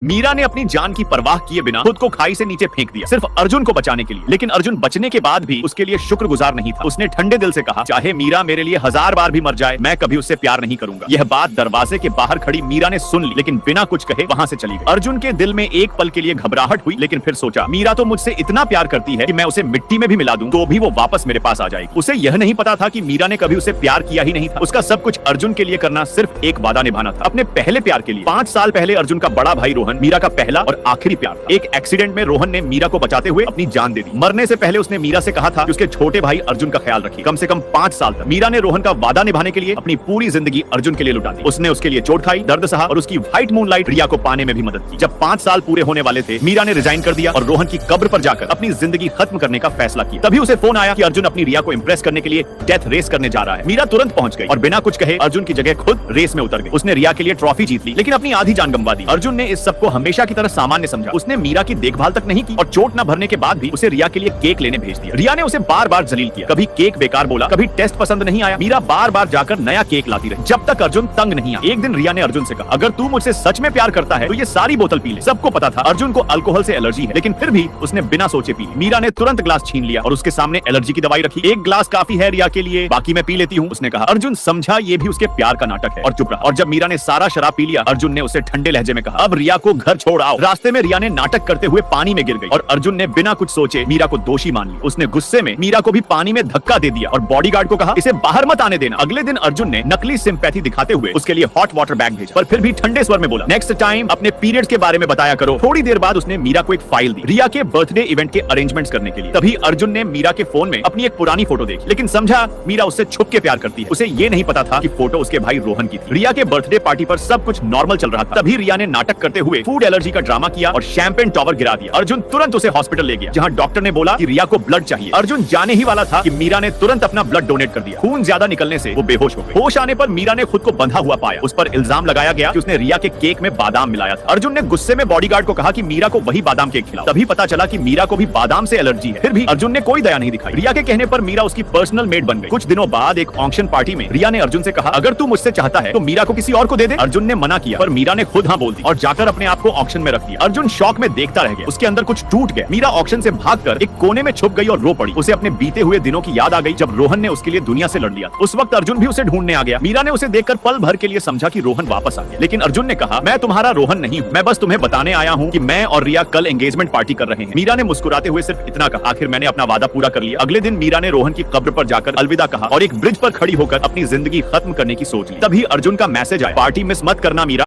मीरा ने अपनी जान की परवाह किए बिना खुद को खाई से नीचे फेंक दिया सिर्फ अर्जुन को बचाने के लिए। लेकिन अर्जुन बचने के बाद भी उसके लिए शुक्रगुजार नहीं था। उसने ठंडे दिल से कहा, चाहे मीरा मेरे लिए 1000 बार भी मर जाए, मैं कभी उससे प्यार नहीं करूंगा। यह बात दरवाजे के बाहर खड़ी मीरा ने सुन ली, लेकिन बिना कुछ कहे वहां से चली गई। अर्जुन के दिल में एक पल के लिए घबराहट हुई, लेकिन फिर सोचा, मीरा तो मुझसे इतना प्यार करती है कि मैं उसे मिट्टी में भी मिला दूं तो भी वो वापस मेरे पास आ जाएगी। उसे यह नहीं पता था कि मीरा ने कभी उसे प्यार किया ही नहीं था। उसका सब कुछ अर्जुन के लिए करना सिर्फ एक वादा निभाना था, अपने पहले प्यार के लिए। 5 साल पहले अर्जुन का बड़ा भाई रोहन मीरा का पहला और आखिरी प्यार था। एक एक्सीडेंट में रोहन ने मीरा को बचाते हुए अपनी जान दे दी। मरने से पहले उसने मीरा से कहा था कि उसके छोटे भाई अर्जुन का ख्याल रखिए। कम से कम 5 साल तक मीरा ने रोहन का वादा निभाने के लिए अपनी पूरी जिंदगी अर्जुन के लिए लुटा दी। उसने उसके लिए चोट खाई, दर्द सहा और उसकी व्हाइट मूनलाइट रिया को पाने में भी मदद की। जब 5 साल पूरे होने वाले थे, मीरा ने रिजाइन कर दिया और रोहन की कब्र पर जाकर अपनी जिंदगी खत्म करने का फैसला किया। तभी उसे फोन आया कि अर्जुन अपनी रिया को इंप्रेस करने के लिए डेथ रेस करने जा रहा है। मीरा तुरंत पहुंच गई और बिना कुछ कहे अर्जुन की जगह खुद रेस में उतर गई। उसने रिया के लिए ट्रॉफी जीत ली, लेकिन अपनी आधी जान गंवा दी। अर्जुन ने इस सबको हमेशा की तरह सामान्य समझा। उसने मीरा की देखभाल तक नहीं की और चोट न भरने के बाद भी उसे रिया के लिए केक लेने भेज दिया। रिया ने उसे बार बार जलील किया, कभी केक बेकार बोला, कभी टेस्ट पसंद नहीं आया। मीरा बार बार जाकर नया केक लाती रही, जब तक अर्जुन तंग नहीं आया। एक दिन रिया ने अर्जुन से कहा, अगर तू मुझसे सच में प्यार करता है तो ये सारी बोतल पी ले। सबको पता था अर्जुन को अल्कोहल से एलर्जी है, लेकिन फिर भी उसने बिना सोचे पी ली। मीरा ने तुरंत ग्लास छीन लिया और उसके सामने एलर्जी की दवाई रखी। एक ग्लास काफी है रिया के लिए, बाकी मैं पी लेती हूँ, उसने कहा। अर्जुन समझा ये भी उसके प्यार का नाटक है और चुप रहा। और जब मीरा ने सारा शराब पी लिया, अर्जुन ने उसे ठंडे लहजे में कहा, अब रिया को घर छोड़ आओ। रास्ते में रिया ने नाटक करते हुए पानी में गिर गई और अर्जुन ने बिना कुछ सोचे मीरा को दोषी मान लिया। उसने गुस्से में मीरा को भी पानी में धक्का दे दिया और बॉडीगार्ड को कहा, इसे बाहर मत आने देना। अगले दिन अर्जुन ने नकली सिंपैथी दिखाते हुए उसके लिए हॉट वाटर बैग भेजा, पर फिर भी ठंडे स्वर में बोला, नेक्स्ट टाइम अपने पीरियड्स के बारे में बताया करो। थोड़ी देर बाद उसने मीरा को एक फाइल दी रिया के बर्थडे इवेंट के अरेंजमेंट्स करने के लिए। तभी अर्जुन ने मीरा के फोन में अपनी एक पुरानी फोटो देखी, लेकिन समझा मीरा उससे छुप के प्यार करती है। उसे ये नहीं पता था कि फोटो उसके भाई रोहन की थी। रिया के बर्थडे पार्टी पर सब कुछ नॉर्मल चल रहा था, तभी रिया ने नाटक करते हुए फूड एलर्जी का ड्रामा किया और शैंपेन टॉवर गिरा दिया। अर्जुन तुरंत उसे हॉस्पिटल ले गया, जहां डॉक्टर ने बोला कि रिया को ब्लड चाहिए। अर्जुन जाने ही वाला था कि मीरा ने तुरंत अपना ब्लड डोनेट कर दिया। खून ज्यादा निकलने से वो बेहोश हो गई। होश आने पर मीरा ने खुद को बंधा हुआ पाया। उस पर इल्जाम लगाया गया कि उसने रिया के केक में बादाम मिलाया था। अर्जुन ने गुस्से में बॉडीगार्ड को कहा कि मीरा को वही बादाम केक खिलाओ। तभी पता चला कि मीरा को भी बादाम से एलर्जी है। फिर भी अर्जुन ने कोई दया नहीं दिखाई। रिया के कहने पर मीरा उसकी पर्सनल मेड बन गई। कुछ दिनों बाद एक ऑक्शन पार्टी में रिया ने अर्जुन से कहा, अगर तू मुझसे चाहता है तो मीरा को किसी और को दे दे। अर्जुन ने मना किया, पर मीरा ने खुद हाँ बोल दी और जाकर अपने आप को ऑक्शन में रख दिया। अर्जुन शॉक में देखता रह गया, उसके अंदर कुछ टूट गया। मीरा ऑक्शन से भागकर एक कोने में छुप गई और रो पड़ी। उसे अपने बीते हुए दिनों की याद आ गई, जब रोहन ने उसके लिए दुनिया से लड़ लिया। उस वक्त अर्जुन भी उसे ढूंढने आ गया। मीरा ने उसे देखकर पल भर के लिए समझा कि रोहन वापस आ गया, लेकिन अर्जुन ने कहा, मैं तुम्हारा रोहन नहीं हूँ, मैं बस तुम्हें बताने आया हूँ कि मैं और रिया कल एंगेजमेंट पार्टी कर रहे हैं। मीरा ने मुस्कुराते हुए सिर्फ इतना कहा, आखिर मैंने अपना वादा पूरा कर लिया। अगले दिन मीरा ने रोहन की कब्र पर जाकर अलविदा कहा और एक ब्रिज पर खड़ी होकर अपनी जिंदगी खत्म करने की सोच ली। तभी अर्जुन का मैसेज आया, पार्टी मिस मत करना मीरा।